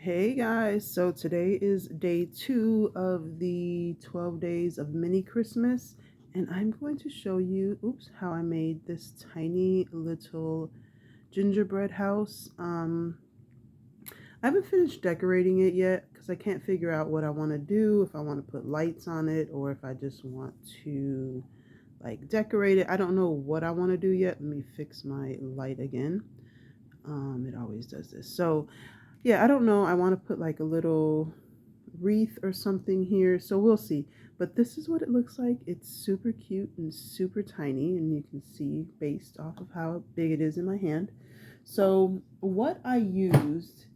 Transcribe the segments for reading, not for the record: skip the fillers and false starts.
Hey guys, so today is day 2 of the 12 days of mini Christmas, and I'm going to show you, how I made this tiny little gingerbread house. I haven't finished decorating it yet because I can't figure out what I want to do, if I want to put lights on it or if I just want to like decorate it. I don't know what I want to do yet. Let me fix my light again. It always does this. So yeah, I don't know. I want to put like a little wreath or something here, so we'll see. But this is what it looks like. It's super cute and super tiny, and you can see based off of how big it is in my hand. So what I used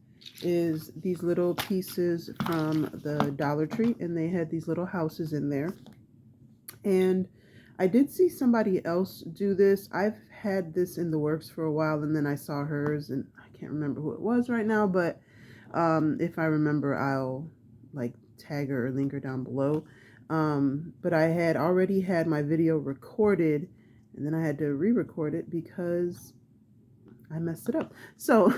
is these little pieces from the Dollar Tree, and they had these little houses in there. And I did see somebody else do this. I've had this in the works for a while, and then I saw hers, and I can't remember who it was right now, but if I remember, I'll like tag her or link her down below. But I had already had my video recorded, and then I had to re-record it because I messed it up. So,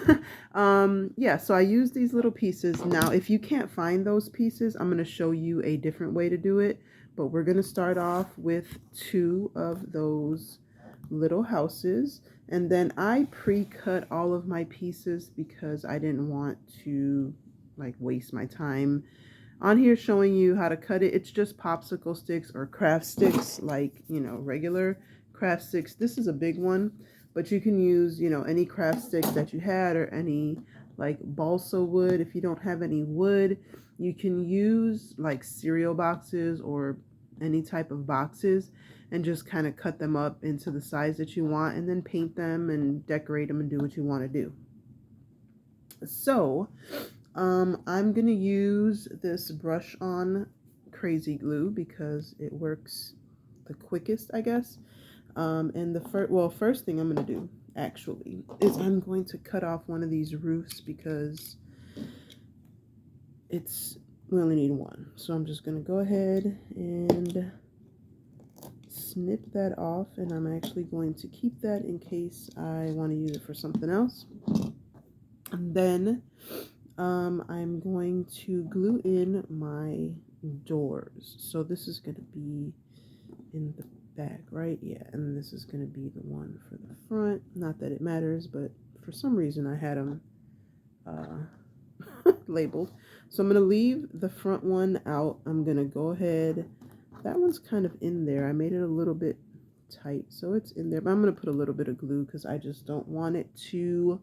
yeah, so I use these little pieces. Now, if you can't find those pieces, I'm going to show you a different way to do it. But we're going to start off with 2 of those little houses. And then I pre-cut all of my pieces because I didn't want to like waste my time on here showing you how to cut it. It's just popsicle sticks or craft sticks, like, regular craft sticks. This is a big one, but you can use, any craft stick that you had or any like balsa wood. If you don't have any wood, you can use like cereal boxes or any type of boxes and just kind of cut them up into the size that you want and then paint them and decorate them and do what you want to do. So I'm gonna use this brush on crazy glue because it works the quickest, I guess. And the first thing I'm gonna do actually is I'm going to cut off one of these roofs because we only need one. So I'm just gonna go ahead and snip that off, and I'm actually going to keep that in case I want to use it for something else. And then I'm going to glue in my doors. So this is going to be in the back, right? Yeah, and this is going to be the one for the front. Not that it matters, but for some reason I had them labeled. So I'm going to leave the front one out. I'm going to go ahead. That one's kind of in there. I made it a little bit tight, so it's in there. But I'm going to put a little bit of glue because I just don't want it to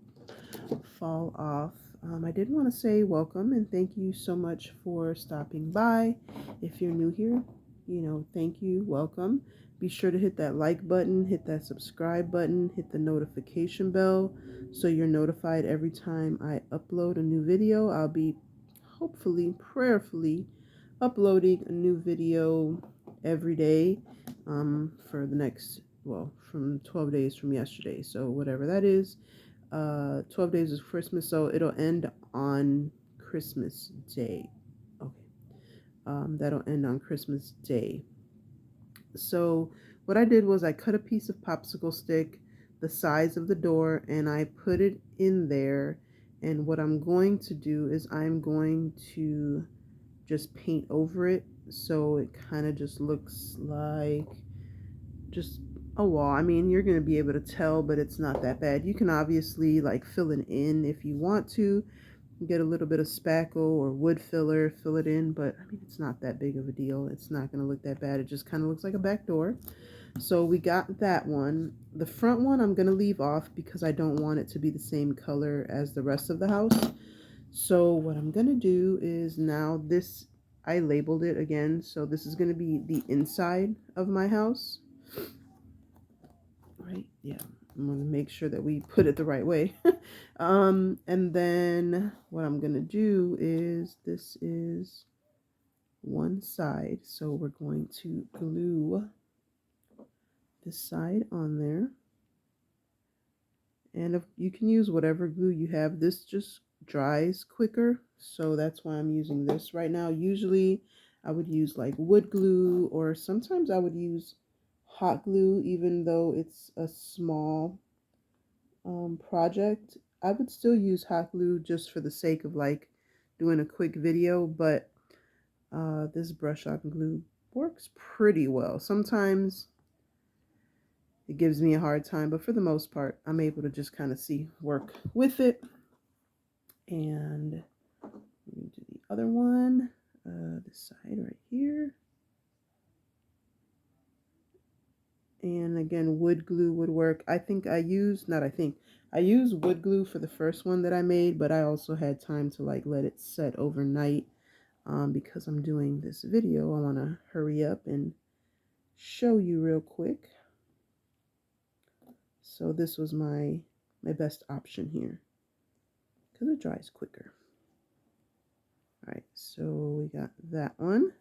fall off. I did want to say welcome and thank you so much for stopping by. If you're new here, thank you, welcome. Be sure to hit that like button, hit that subscribe button, hit the notification bell so you're notified every time I upload a new video. I'll be hopefully, prayerfully, uploading a new video every day for the next, from 12 days from yesterday. So whatever that is. 12 days is Christmas, so it'll end on Christmas Day. Okay. That'll end on Christmas Day. So what I did was I cut a piece of popsicle stick the size of the door and I put it in there, and what I'm going to do is I'm going to just paint over it so it kind of just looks like just a wall. I mean, you're going to be able to tell, but it's not that bad. You can obviously like fill it in if you want to. Get a little bit of spackle or wood filler, fill it in, but I mean, it's not that big of a deal. It's not going to look that bad. It just kind of looks like a back door. So we got that one. The front one I'm going to leave off because I don't want it to be the same color as the rest of the house. So what I'm going to do is now this, I labeled it again. So this is going to be the inside of my house. Right? Yeah. I'm going to make sure that we put it the right way. And then what I'm going to do is this is one side. So we're going to glue this side on there. And if you can use whatever glue you have, this just dries quicker. So that's why I'm using this right now. Usually I would use like wood glue, or sometimes I would use hot glue, even though it's a small project. I would still use hot glue just for the sake of like doing a quick video, but this brush on glue works pretty well. Sometimes it gives me a hard time, but for the most part, I'm able to just kind of work with it. And let me do the other one, this side right here. And again, wood glue would work. I use wood glue for the first one that I made, but I also had time to like let it set overnight. Because I'm doing this video, I want to hurry up and show you real quick. So this was my best option here because it dries quicker. All right, so we got that one.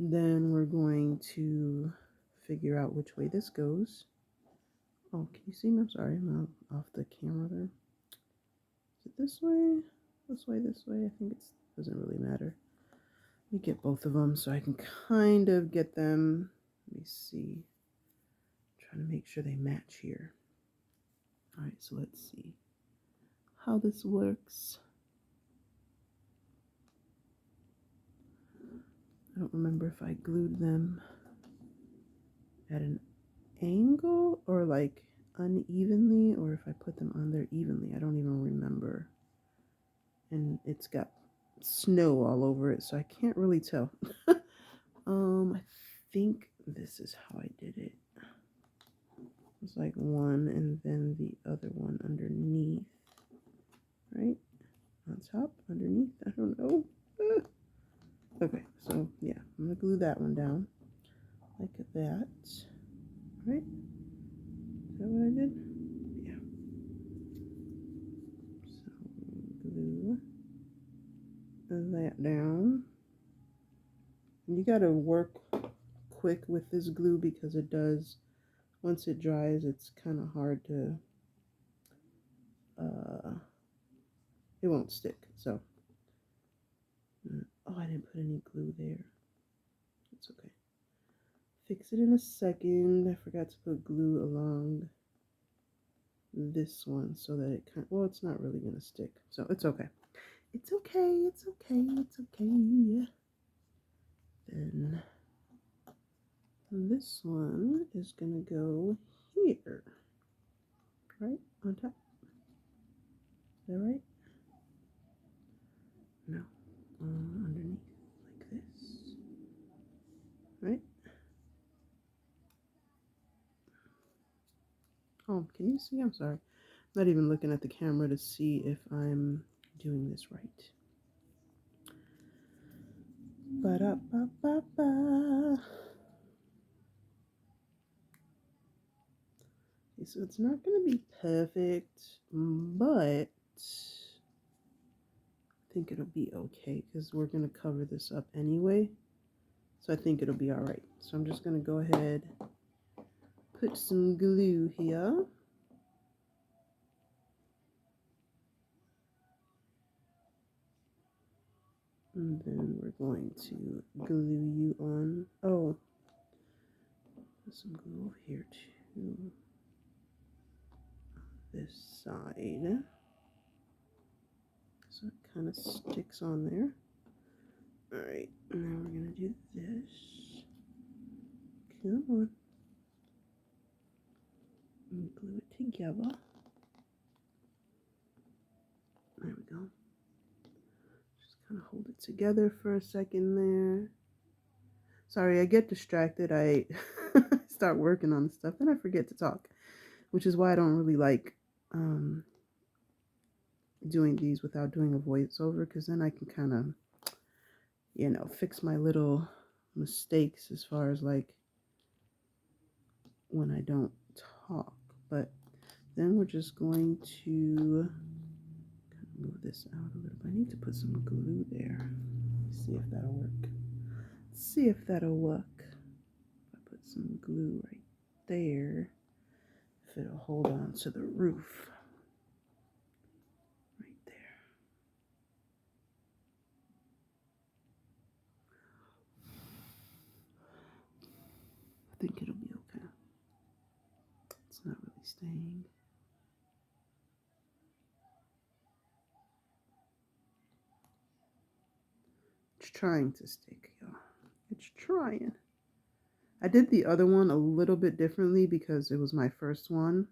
Then we're going to figure out which way this goes. Oh, can you see me? I'm sorry, I'm off the camera there. Is it this way? This way, this way? I think it doesn't really matter. Let me get both of them so I can kind of get them. Let me see. Trying to make sure they match here. All right, so let's see how this works. I don't remember if I glued them at an angle or like unevenly, or if I put them on there evenly. I don't even remember. And it's got snow all over it, so I can't really tell. I think this is how I did it. It's like one and then the other one underneath, right? On top, underneath, I don't know. Okay, so yeah, I'm gonna glue that one down like that, right? Is that what I did? Yeah. So glue that down. And you gotta work quick with this glue because it does, once it dries, it's kind of hard to, it won't stick. So, oh, I didn't put any glue there. It's okay. Fix it in a second. I forgot to put glue along this one so that it kind of, well, it's not really gonna stick, so it's okay. It's okay, it's okay, it's okay. Then this one is gonna go here, right on top. Is that right? No, underneath like this, right? Oh, can you see? I'm sorry. I'm not even looking at the camera to see if I'm doing this right. Ba-da-ba-ba-ba. Okay, so it's not going to be perfect, but I think it'll be okay because we're going to cover this up anyway. So I think it'll be all right. So I'm just going to go ahead, put some glue here. And then we're going to glue you on. Oh, put some glue over here too. This side. So it kind of sticks on there. All right, now we're going to do this. Come on. And glue it together. There we go. Just kind of hold it together for a second there. Sorry, I get distracted. I start working on stuff and I forget to talk, which is why I don't really like doing these without doing a voiceover, because then I can kind of, you know, fix my little mistakes as far as like when I don't talk. But then we're just going to move this out a little bit. I need to put some glue there. See if that'll work. See if that'll work. If I put some glue right there, if it'll hold on to the roof. Right there. I think it'll be okay. It's not really staying. It's trying to stick, y'all. It's trying. I did the other one a little bit differently because it was my first one.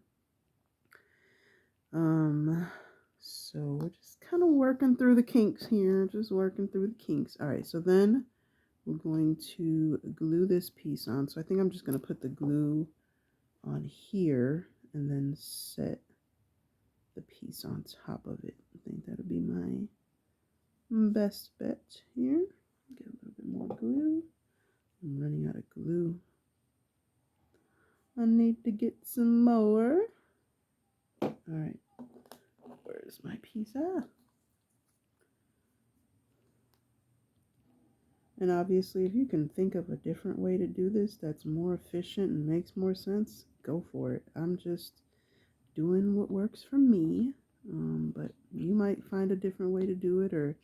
So we're just kind of working through the kinks here. Just working through the kinks. All right, so then we're going to glue this piece on. So I think I'm just going to put the glue on here and then set the piece on top of it. I think that'll be my best bet here. Get a little bit more glue. I'm running out of glue. I need to get some more. All right, where's my piece at? And obviously, if you can think of a different way to do this that's more efficient and makes more sense, go for it. I'm just doing what works for me, but you might find a different way to do it, or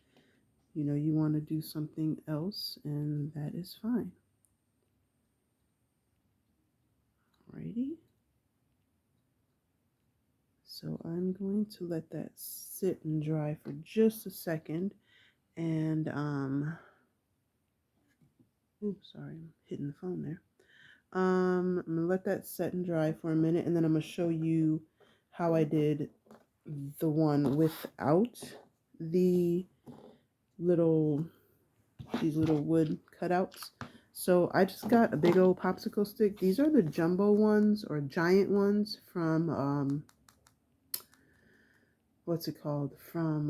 you want to do something else, and that is fine. Alrighty. So I'm going to let that sit and dry for just a second, and oops, sorry, I'm hitting the phone there. I'm gonna let that set and dry for a minute, and then I'm gonna show you how I did the one without the these little wood cutouts. So I just got a big old popsicle stick. These are the jumbo ones or giant ones from what's it called? From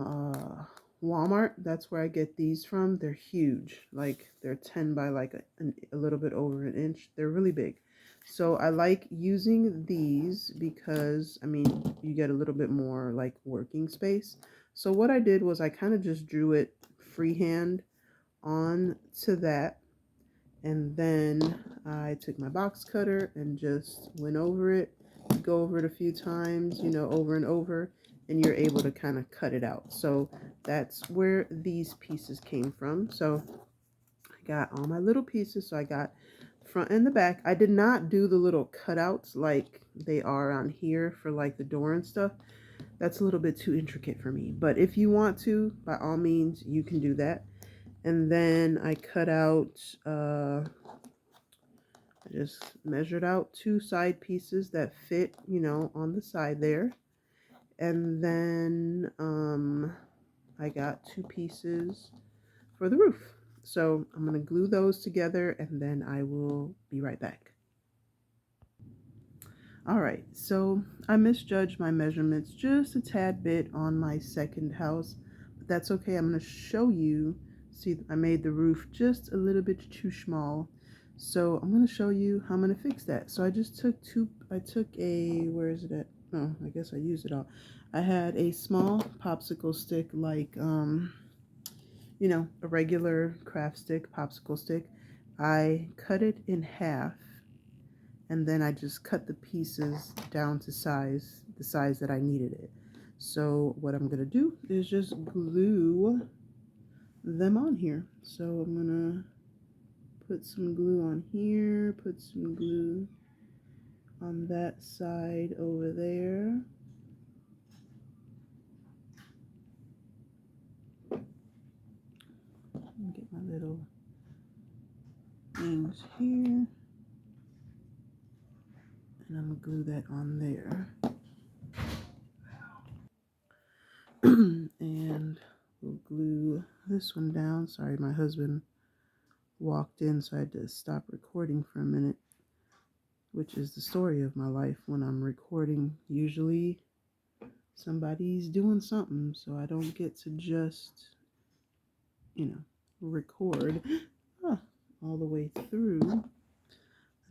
Walmart. That's where I get these from. They're huge. Like they're 10 by like a little bit over an inch. They're really big. So I like using these because, I mean, you get a little bit more like working space. So what I did was I kind of just drew it freehand on to that. And then I took my box cutter and just went over it, go over it a few times, over and over, and you're able to kind of cut it out. So that's where these pieces came from. So I got all my little pieces. So I got front and the back. I did not do the little cutouts like they are on here for like the door and stuff. That's a little bit too intricate for me. But if you want to, by all means, you can do that. And then I cut out, I just measured out 2 side pieces that fit, on the side there. And then I got 2 pieces for the roof. So I'm going to glue those together and then I will be right back. All right, so I misjudged my measurements just a tad bit on my second house, but that's okay. I'm going to show you. See, I made the roof just a little bit too small. So I'm going to show you how I'm going to fix that. So I just took where is it at? Oh, I guess I used it all. I had a small popsicle stick, like, a regular craft stick, popsicle stick. I cut it in half, and then I just cut the pieces down to the size that I needed it. So what I'm going to do is just glue them on here. So I'm going to put some glue on here, put some glue on that side over there. Get my little things here. And I'm going to glue that on there. And we'll glue this one down. Sorry, my husband walked in, so I had to stop recording for a minute, which is the story of my life. When I'm recording, usually somebody's doing something, so I don't get to just, record all the way through. I'm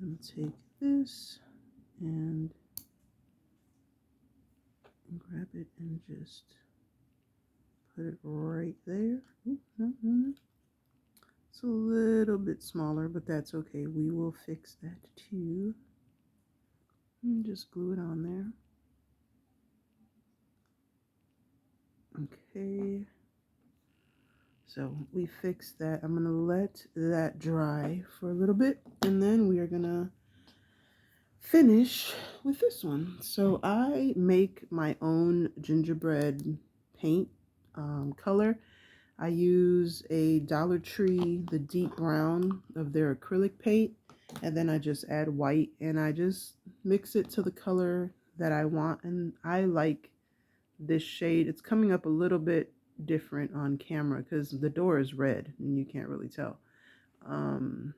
going to take this and grab it and just put it right there. Ooh, no. It's a little bit smaller, but that's okay. We will fix that too. And just glue it on there. Okay. So we fixed that. I'm going to let that dry for a little bit, and then we are going to finish with this one. So I make my own gingerbread paint color. I use a Dollar Tree, the deep brown of their acrylic paint, and then I just add white and I just mix it to the color that I want. And I like this shade. It's coming up a little bit different on camera because the door is red and you can't really tell. Um,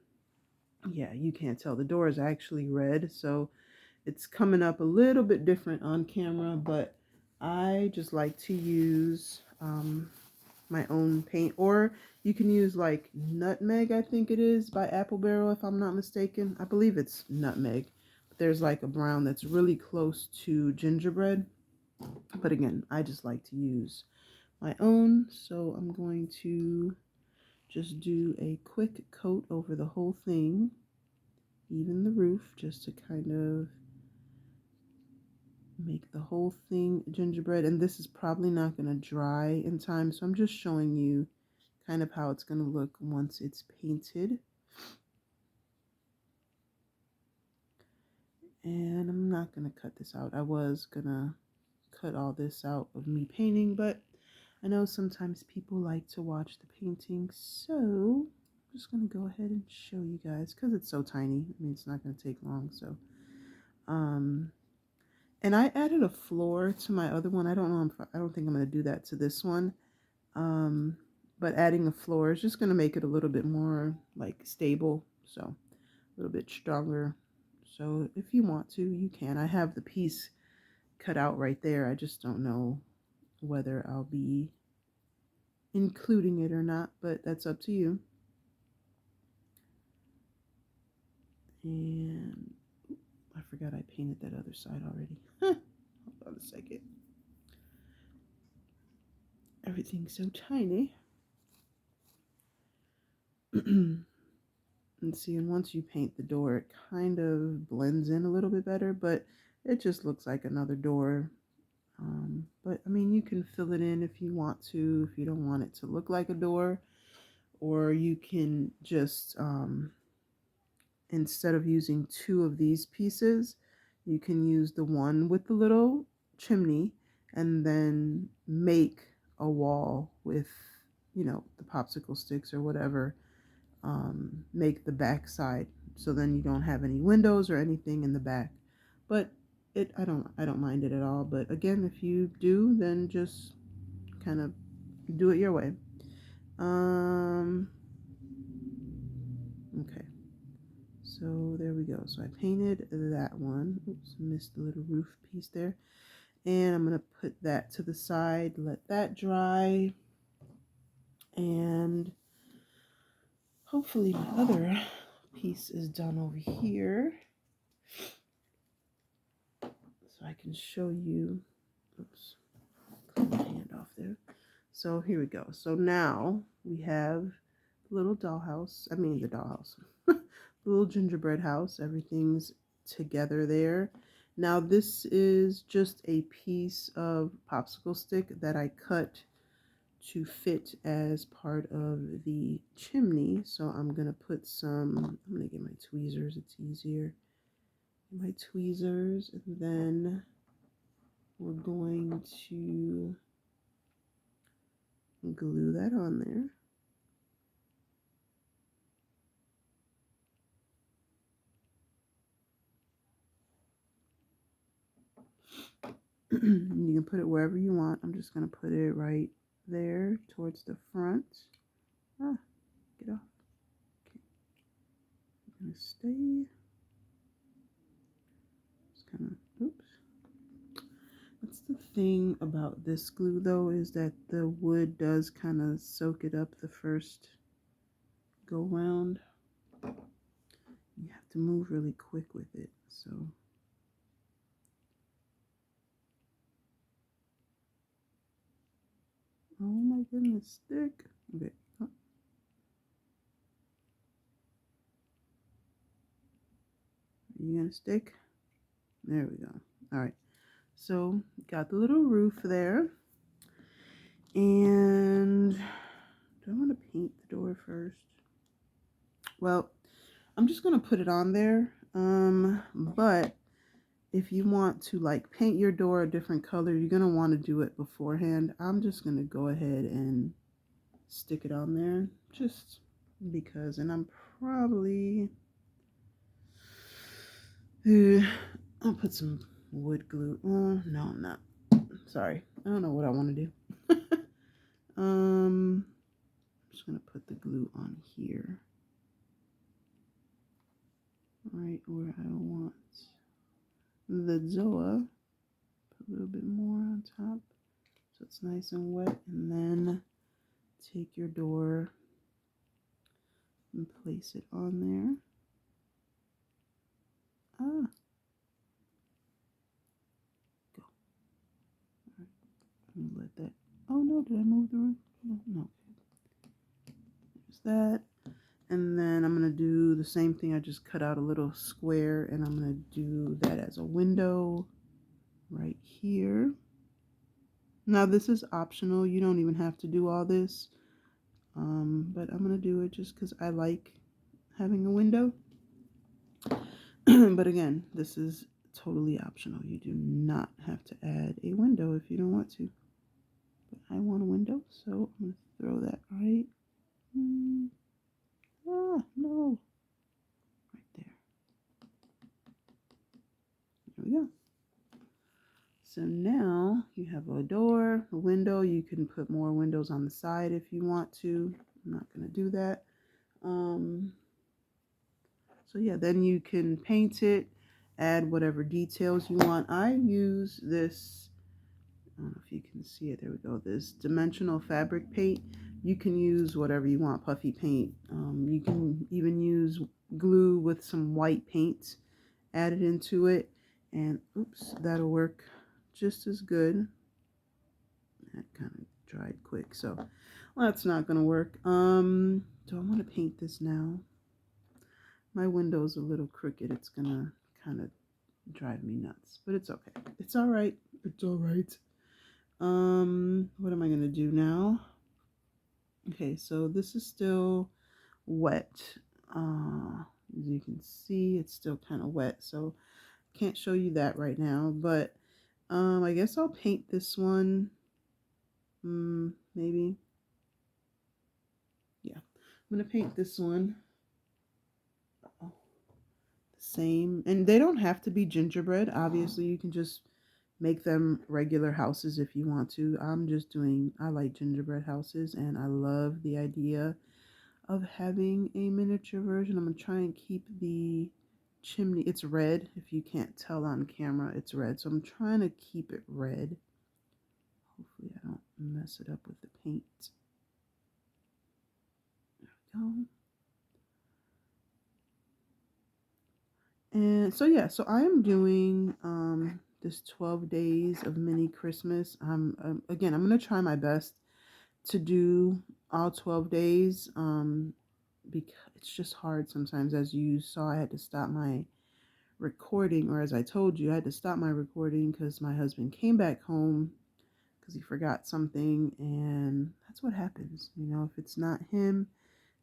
yeah, you can't tell. The door is actually red, so it's coming up a little bit different on camera, but I just like to use my own paint, or you can use like Nutmeg, I think it is, by Apple Barrel, if I'm not mistaken. I believe it's Nutmeg. But there's like a brown that's really close to Gingerbread. But again, I just like to use my own, so I'm going to just do a quick coat over the whole thing, even the roof, just to kind of make the whole thing gingerbread. And this is probably not going to dry in time, so I'm just showing you kind of how it's going to look once it's painted. And I'm not going to cut this out. I was going to cut all this out of me painting, but I know sometimes people like to watch the painting, so I'm just going to go ahead and show you guys because it's so tiny. I mean, it's not going to take long. So and I added a floor to my other one. I don't know if, I don't think I'm going to do that to this one. But adding a floor is just going to make it a little bit more like stable, so a little bit stronger. So if you want to, you can. I have the piece cut out right there. I just don't know whether I'll be including it or not, but that's up to you. And I forgot I painted that other side already. Hold on a second. Everything's so tiny. And see, and once you paint the door, it kind of blends in a little bit better, but it just looks like another door. But I mean, you can fill it in if you want to, if you don't want it to look like a door, or you can just, instead of using two of these pieces, you can use the one with the little chimney and then make a wall with, you know, the popsicle sticks or whatever. Make the back side, so then you don't have any windows or anything in the back. But I don't mind it at all. But again, if you do, then just kind of do it your way. Okay, so there we go. So I painted that one. Oops, missed the little roof piece there. And I'm gonna put that to the side, let that dry, and hopefully my other piece is done over here, so I can show you. Oops, clean my hand off there. So here we go. So now we have the little dollhouse. I mean the dollhouse. The little gingerbread house. Everything's together there. Now this is just a piece of popsicle stick that I cut to fit as part of the chimney. So I'm gonna put some, I'm gonna get my tweezers, it's easier. My tweezers, and then we're going to glue that on there. You can put it wherever you want. I'm just going to put it right there towards the front. Ah, get off. Okay. I'm going to stay. Just kind of, oops. That's the thing about this glue though, is that the wood does kind of soak it up the first go round. You have to move really quick with it, so. Oh my goodness, stick. Okay. Oh. Are you gonna stick? There we go. All right. So got the little roof there. And do I want to paint the door first? Well, I'm just going to put it on there. But if you want to like paint your door a different color, you're going to want to do it beforehand. I'm just going to go ahead and stick it on there just because. And I'm probably I'll put some wood glue. Oh no, I'm not. Sorry, I don't know what I want to do. I'm just gonna put the glue on here, right where I want the Zoa. Put a little bit more on top so it's nice and wet, and then take your door and place it on there. Ah, go. All right, let me let that. Oh no, did I move the roof? No. There's that. And then I'm going to do the same thing. I just cut out a little square and I'm going to do that as a window right here. Now this is optional. You don't even have to do all this. But I'm going to do it just because I like having a window. But again, this is totally optional. You do not have to add a window if you don't want to. But I want a window, so I'm going to throw that right. No. Right there. There we go. So now you have a door, a window. You can put more windows on the side if you want to. I'm not going to do that. So yeah, then you can paint it, add whatever details you want. I use this, I don't know if you can see it. There we go. This dimensional fabric paint. You can use whatever you want, puffy paint. You can even use glue with some white paint added into it. And oops, that'll work just as good. That kind of dried quick, so well, that's not gonna work. Do I want to paint this now? My window's a little crooked. It's gonna kind of drive me nuts, but it's okay. It's all right. It's all right. What am I gonna do now? Okay, so this is still wet. As you can see, it's still kind of wet, so can't show you that right now, but I guess I'll paint this one. Maybe. Yeah, I'm gonna paint this one. The same, and they don't have to be gingerbread. Obviously, you can just make them regular houses if you want to. I like gingerbread houses, and I love the idea of having a miniature version. I'm gonna try and keep the chimney. It's red. If you can't tell on camera, it's red. So I'm trying to keep it red. Hopefully I don't mess it up with the paint. There we go. And so yeah, so I am doing this 12 days of mini Christmas. Again, I'm gonna try my best to do all 12 days because it's just hard sometimes. As you saw, I had to stop my recording, or as I told you, I had to stop my recording because my husband came back home because he forgot something, and that's what happens. You know, if it's not him,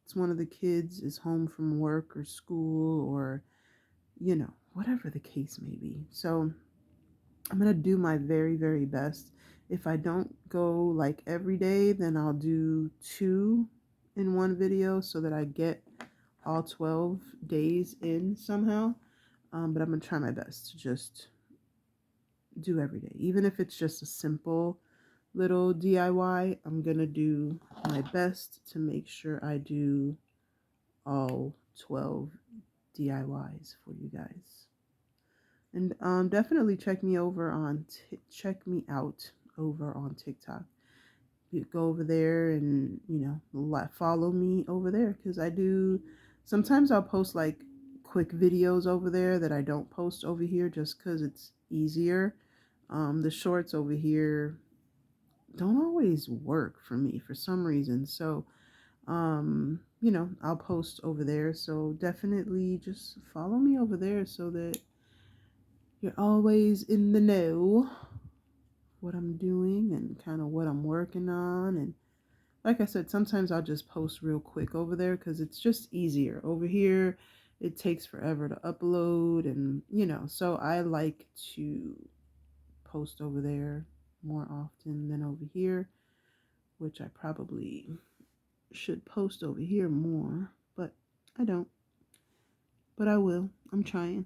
it's one of the kids is home from work or school, or you know, whatever the case may be. So I'm going to do my very, very best. If I don't go like every day, then I'll do 2 in one video so that I get all 12 days in somehow. But I'm going to try my best to just do every day. Even if it's just a simple little DIY, I'm going to do my best to make sure I do all 12 DIYs for you guys. And definitely check me out over on TikTok. You go over there and follow me over there, because I do sometimes I'll post like quick videos over there that I don't post over here just because it's easier. The shorts over here don't always work for me for some reason, so I'll post over there. So definitely just follow me over there so that you're always in the know what I'm doing and kind of what I'm working on. And like I said, sometimes I'll just post real quick over there because it's just easier. Over here, it takes forever to upload, and so I like to post over there more often than over here, which I probably should post over here more, but I don't. But I will. I'm trying.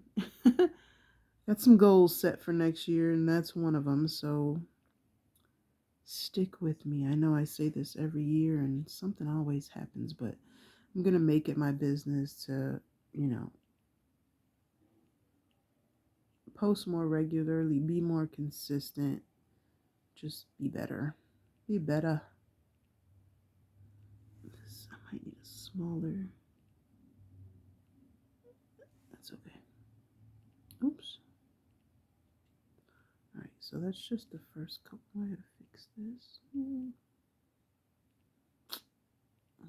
Got some goals set for next year, and that's one of them. So stick with me. I know I say this every year, and something always happens, but I'm going to make it my business to, you know, post more regularly, be more consistent, just be better. Be better. I might need a smaller. That's okay. Oops. Alright, so that's just the first couple. I gotta fix this.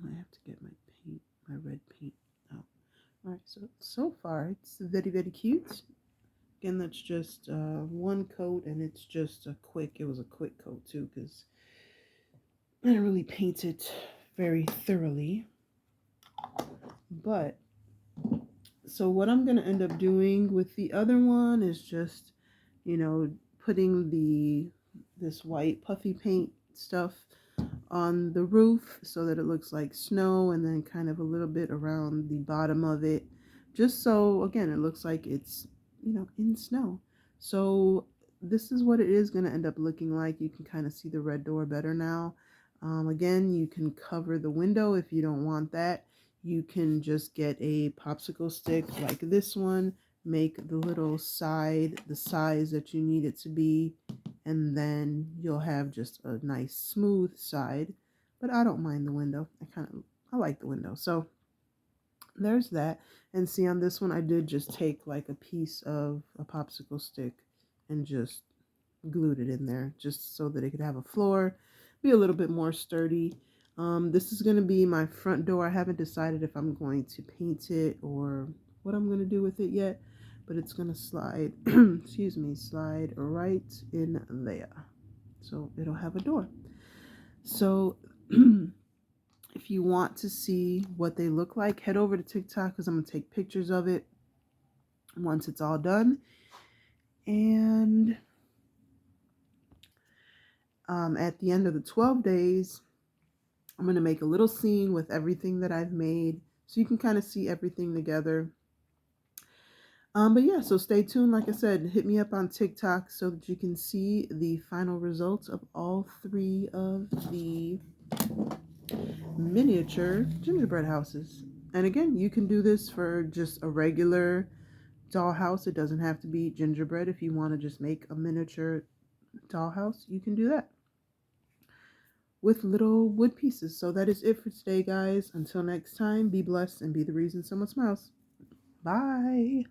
I have to get my paint, my red paint out. Alright, so far it's very, very cute. Again, that's just one coat, and it's just it was a quick coat too, because I didn't really paint it very thoroughly. But, so what I'm going to end up doing with the other one is just, you know, putting this white puffy paint stuff on the roof so that it looks like snow, and then kind of a little bit around the bottom of it, just so again it looks like it's, you know, in snow. So this is what it is going to end up looking like. You can kind of see the red door better now. Again, you can cover the window if you don't want that. You can just get a popsicle stick like this one, make the little side the size that you need it to be, and then you'll have just a nice smooth side. But I don't mind the window. I like the window. So there's that. And see, on this one I did just take like a piece of a popsicle stick and just glued it in there just so that it could have a floor, be a little bit more sturdy. This is going to be my front door. I haven't decided if I'm going to paint it or what I'm going to do with it yet, but it's going to slide, excuse me, slide right in there. So it'll have a door. So if you want to see what they look like, head over to TikTok because I'm going to take pictures of it once it's all done. And at the end of the 12 days, I'm going to make a little scene with everything that I've made so you can kind of see everything together. But yeah, so stay tuned. Like I said, hit me up on TikTok so that you can see the final results of all 3 of the miniature gingerbread houses. And again, you can do this for just a regular dollhouse. It doesn't have to be gingerbread. If you want to just make a miniature dollhouse, you can do that with little wood pieces. So that is it for today, guys. Until next time, be blessed and be the reason someone smiles. Bye.